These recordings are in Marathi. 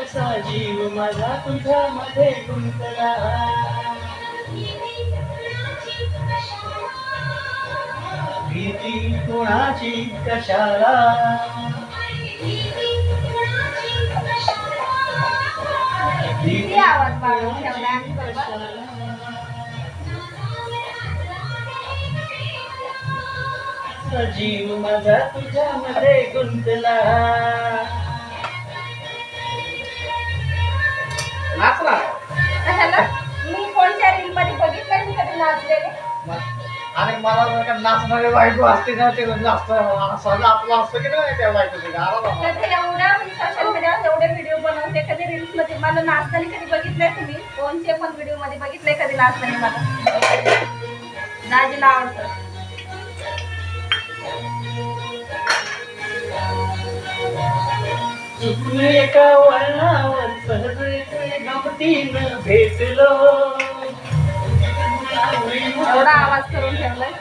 कसा जीव माझा तुझ्यामध्ये गुंतला. भीती कुणाची कशाला, किती आवाज वाढवून ठेवला आणि बरोबर. जीव माझा तुझ्यामध्ये गुंतला. नाचला कशाला? मी कोणत्या रील मध्ये बघितलं मी कधी नाचलेले? आणि मला जर का नाचणारे बायको असते ना ते जास्त असं आपलं असतं की नाही त्या बायकोचे कधी एवढा मी सोशल मीडियावर एवढे व्हिडिओ बनवते, कधी रील्स मध्ये मला नाचताना कधी बघितलंय तुम्ही? कोणते पण व्हिडिओ मध्ये बघितलंय कधी नाचताना? मला दाजीला आवडतं. चुकून एका वळणावर सहज गमतीनं भेटलो. एवढा आवाज करून ठेवलाय.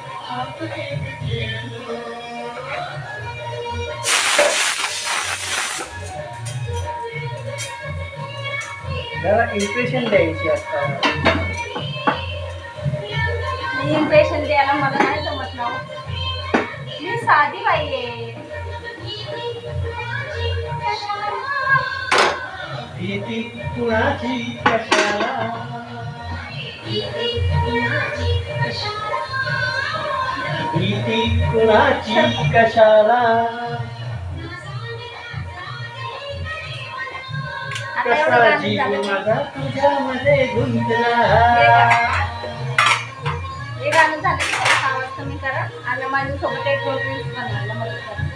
जरा इम्प्रेशन द्यायची असतात. इम्प्रेशन द्यायला मला नाही जमत ना. मी साधी बाई आहे. भीती कुणाची कशाला, भीती कुणाची कशाला, कसा जीव माझा तुझ्यामध्ये गुंतला. हे गाणं झालं की आवाज कमी करा आणि माझ्यासोबत एक रील्स बनवायला मदत करा.